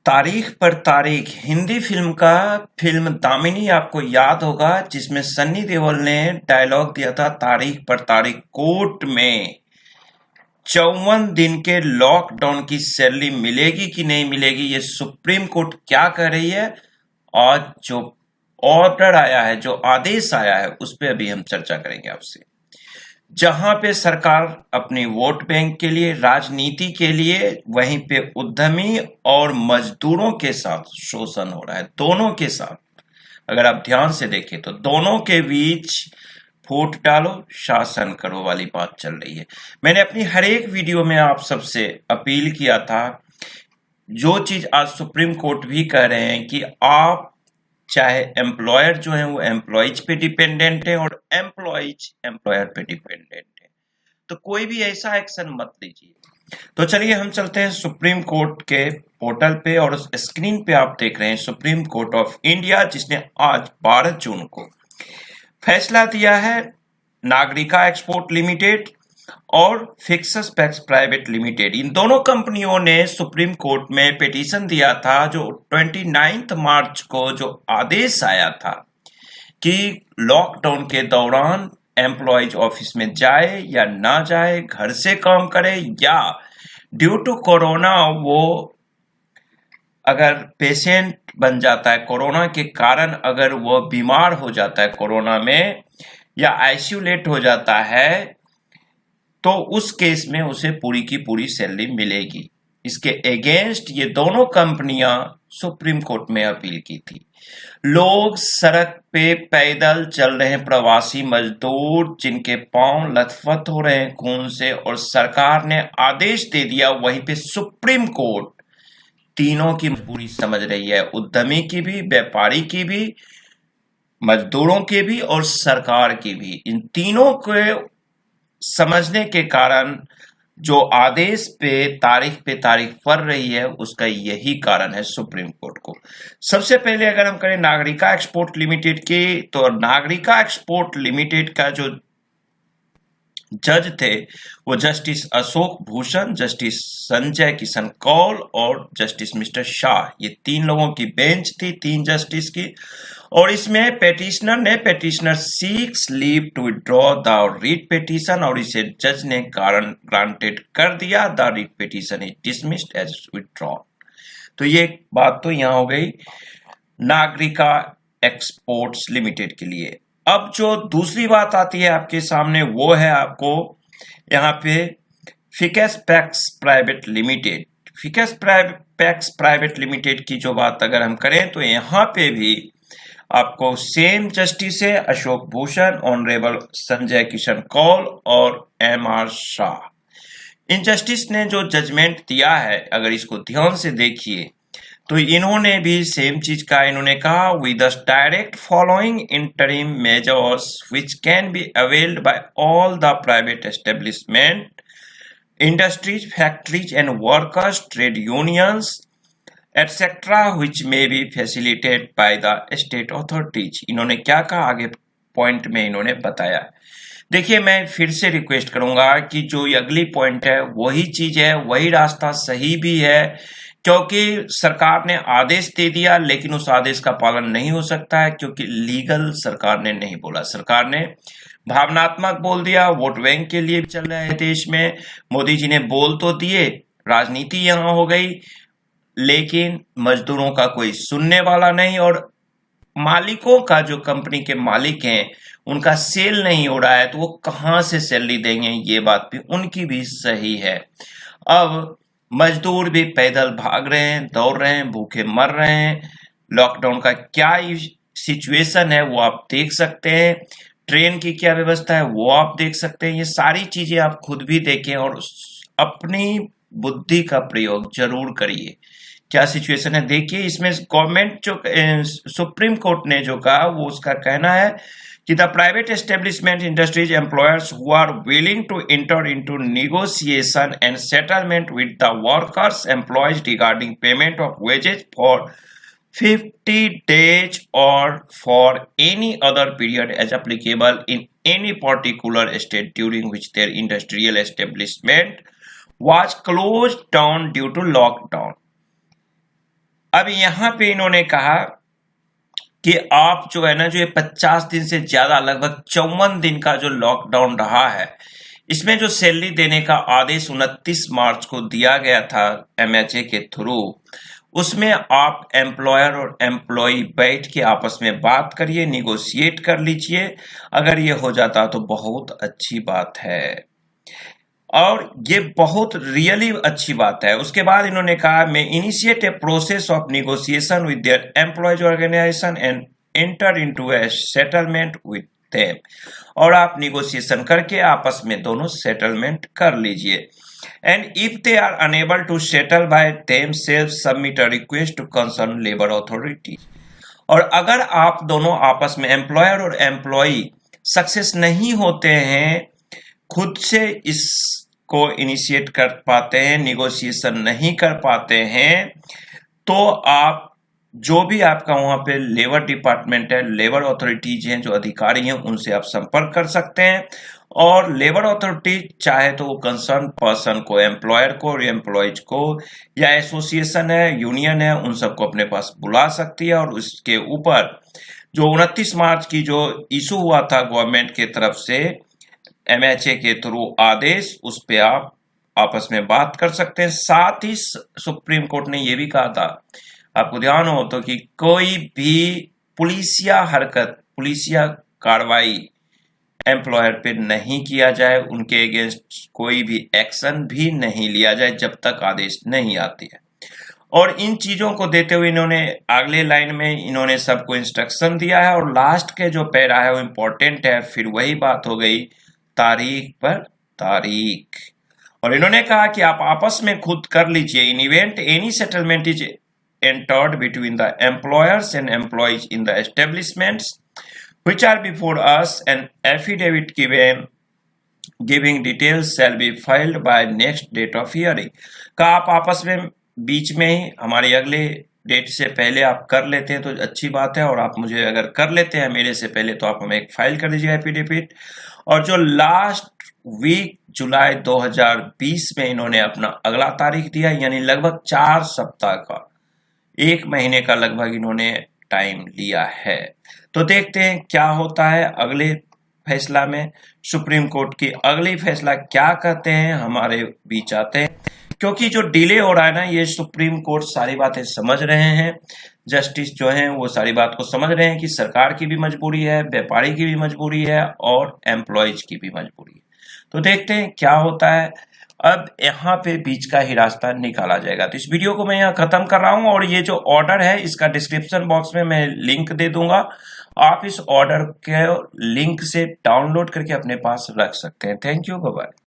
तारीख पर तारीख हिंदी फिल्म का फिल्म दामिनी आपको याद होगा जिसमें सन्नी देओल ने डायलॉग दिया था तारीख पर तारीख कोर्ट में 54 दिन के लॉकडाउन की सैलरी मिलेगी कि नहीं मिलेगी ये सुप्रीम कोर्ट क्या कह रही है। और जो ऑर्डर आया है जो आदेश आया है उस पर अभी हम चर्चा करेंगे आपसे। जहां पे सरकार अपनी वोट बैंक के लिए राजनीति के लिए वहीं पे उद्यमी और मजदूरों के साथ शोषण हो रहा है। दोनों के साथ अगर आप ध्यान से देखें तो दोनों के बीच वोट डालो शासन करो वाली बात चल रही है। मैंने अपनी हर एक वीडियो में आप सबसे अपील किया था जो चीज आज सुप्रीम कोर्ट भी कह रहे हैं कि आप चाहे एम्प्लॉयर जो है वो एम्प्लॉयज पे डिपेंडेंट है और एम्प्लॉयज एम्प्लॉयर पे डिपेंडेंट है, तो कोई भी ऐसा एक्शन मत लीजिए। तो चलिए हम चलते हैं सुप्रीम कोर्ट के पोर्टल पे और उस स्क्रीन पे आप देख रहे हैं सुप्रीम कोर्ट ऑफ इंडिया जिसने आज 12 जून को फैसला दिया है नागरिका एक्सपोर्ट लिमिटेड और फिक्सस पैक्स प्राइवेट लिमिटेड इन दोनों कंपनियों ने सुप्रीम कोर्ट में पिटीशन दिया था जो 29 मार्च को जो आदेश आया था कि लॉकडाउन के दौरान एम्प्लॉयज ऑफिस में जाए या ना जाए, घर से काम करे या ड्यू टू कोरोना वो अगर पेशेंट बन जाता है कोरोना के कारण, अगर वो बीमार हो जाता है कोरोना में या आइसोलेट हो जाता है तो उस केस में उसे पूरी की पूरी सैलरी मिलेगी। इसके अगेंस्ट ये दोनों कंपनियां सुप्रीम कोर्ट में अपील की थी। लोग सड़क पे पैदल चल रहे हैं, प्रवासी मजदूर जिनके पांव लथपथ हो रहे हैं खून से, और सरकार ने आदेश दे दिया। वहीं पे सुप्रीम कोर्ट तीनों की मजबूरी समझ रही है, उद्यमी की भी, व्यापारी की भी, मजदूरों की भी और सरकार की भी। इन तीनों के समझने के कारण जो आदेश पे तारीख पड़ रही है उसका यही कारण है सुप्रीम कोर्ट को। सबसे पहले अगर हम करें नागरिका एक्सपोर्ट लिमिटेड की, तो नागरिका एक्सपोर्ट लिमिटेड का जो जज थे वो जस्टिस अशोक भूषण, जस्टिस संजय किशन कौल और जस्टिस मिस्टर शाह, ये 3 लोगों की बेंच थी, 3 जस्टिस की। और इसमें petitioner seeks leave to withdraw the writ petition और इसे जज ने कारण ग्रांटेड कर दिया। The writ petition is dismissed as withdrawn. तो ये बात तो यहां हो गई नागरिका एक्सपोर्ट्स लिमिटेड के लिए। अब जो दूसरी बात आती है आपके सामने वो है आपको यहाँ पे फिकेस पैक्स प्राइवेट लिमिटेड। फिकेस पैक्स प्राइवेट लिमिटेड की जो बात अगर हम करें तो यहाँ पे भी आपको सेम जस्टिस है, अशोक भूषण, ऑनरेबल संजय किशन कौल और MR शाह। इन जस्टिस ने जो जजमेंट दिया है अगर इसको ध्यान से देखिए तो इन्होंने भी सेम चीज का इन्होंने कहा, with the direct following interim measures which can be availed bye all the private establishment, industries, factories and workers, trade unions etcetera which may be facilitated by the state authorities। इन्होंने क्या कहा आगे point में इन्होंने बताया। देखिए मैं फिर से रिक्वेस्ट करूंगा कि जो ये अगली पॉइंट है वही चीज है, वही रास्ता सही भी है, क्योंकि सरकार ने आदेश दे दिया लेकिन उस आदेश का पालन नहीं हो सकता है क्योंकि लीगल सरकार ने नहीं बोला। सरकार ने भावनात्मक बोल दिया, वोट बैंक के लिए चल रहा है देश में। मोदी जी ने बोल तो दिए, राजनीति यहां हो गई, लेकिन मजदूरों का कोई सुनने वाला नहीं और मालिकों का, जो कंपनी के मालिक हैं उनका सेल नहीं हो रहा है तो वो कहां से सैलरी देंगे, ये बात भी उनकी भी सही है। अब मजदूर भी पैदल भाग रहे हैं, दौड़ रहे हैं, भूखे मर रहे हैं। लॉकडाउन का क्या सिचुएशन है वो आप देख सकते हैं, ट्रेन की क्या व्यवस्था है वो आप देख सकते हैं। ये सारी चीजें आप खुद भी देखें और अपनी बुद्धि का प्रयोग जरूर करिए। क्या सिचुएशन है देखिए। इसमें गवर्नमेंट जो सुप्रीम कोर्ट ने जो कहा वो उसका कहना है कि the private establishment industries employers who are willing to enter into negotiation and settlement with the workers employees regarding payment of wages for 50 days or for any other period as applicable in any particular state during which their industrial establishment was closed down due to lockdown अब यहाँ पे इन्होंने कहा कि आप जो है ना, जो ये 50 दिन से ज्यादा, लगभग 54 दिन का जो लॉकडाउन रहा है, इसमें जो सैलरी देने का आदेश 29 मार्च को दिया गया था एमएचए के थ्रू, उसमें आप एम्प्लॉयर और एम्प्लॉय बैठ के आपस में बात करिए, निगोशिएट कर लीजिए। अगर ये हो जाता तो बहुत अच्छी बात है, और ये बहुत रियली अच्छी बात है। उसके बाद इन्होंने कहा, मैं initiate a process of negotiation with their employees organisation and enter into a settlement with them, और आप निगोशिएशन करके आपस में दोनों सेटलमेंट कर लीजिए। And if they are unable to settle by themselves submit a request to concern labour authority, और अगर आप दोनों आपस में एम्प्लॉयर और एम्प्लॉय सक्सेस नहीं होते हैं, खुद से इसको इनिशिएट कर पाते हैं, निगोशिएशन नहीं कर पाते हैं, तो आप जो भी आपका वहां पे लेबर डिपार्टमेंट है, लेबर अथॉरिटीज हैं, जो अधिकारी हैं, उनसे आप संपर्क कर सकते हैं। और लेबर अथॉरिटी चाहे तो वो कंसर्न पर्सन को, एम्प्लॉयर को और एम्प्लॉयज को, या एसोसिएशन है, यूनियन है, उन सबको अपने पास बुला सकती है। और उसके ऊपर जो 29 मार्च की जो इशू हुआ था गवर्नमेंट के तरफ से एमएचए के थ्रू आदेश, उस पे आप आपस में बात कर सकते हैं। साथ ही सुप्रीम कोर्ट ने यह भी कहा था, आपको ध्यान हो तो, कि कोई भी पुलिसिया हरकत, पुलिसिया कार्रवाई एम्प्लॉयर पे नहीं किया जाए, उनके अगेंस्ट कोई भी एक्शन भी नहीं लिया जाए जब तक आदेश नहीं आती है। और इन चीजों को देते हुए इन्होंने अगले लाइन में इन्होंने सबको इंस्ट्रक्शन दिया है, और लास्ट के जो पैरा है वो इंपॉर्टेंट है। फिर वही बात हो गई, तारीख पर तारीख, और इन्होंने कहा कि आप आपस में खुद कर लीजिए। इन event any settlement is entered between the employers and employees in the establishments which are before us, and affidavit giving details shall be filed by next date of hearing। का आप आपस में बीच में ही हमारी अगले डेट से पहले आप कर लेते हैं तो अच्छी बात है, और आप मुझे अगर कर लेते हैं मेरे से पहले तो आप हमें एक फाइल कर दीजिए एफिडेविट। और जो लास्ट वीक जुलाई 2020 में इन्होंने अपना अगला तारीख दिया, यानी लगभग 4 सप्ताह का, 1 महीने का लगभग इन्होंने टाइम लिया है। तो देखते हैं क्या होता है अगले फैसला में। सुप्रीम कोर्ट की अगली फैसला क्या कहते हैं, हमारे बीच आते हैं। क्योंकि जो डिले हो रहा है ना, ये सुप्रीम कोर्ट सारी बातें समझ रहे हैं, जस्टिस जो हैं वो सारी बात को समझ रहे हैं कि सरकार की भी मजबूरी है, व्यापारी की भी मजबूरी है, और एम्प्लॉयज की भी मजबूरी है। तो देखते हैं क्या होता है। अब यहाँ पे बीच का ही रास्ता निकाला जाएगा। तो इस वीडियो को मैं यहाँ खत्म कर रहा हूँ, और ये जो ऑर्डर है इसका डिस्क्रिप्शन बॉक्स में मैं लिंक दे दूंगा। आप इस ऑर्डर के लिंक से डाउनलोड करके अपने पास रख सकते हैं। Thank you, bye bye.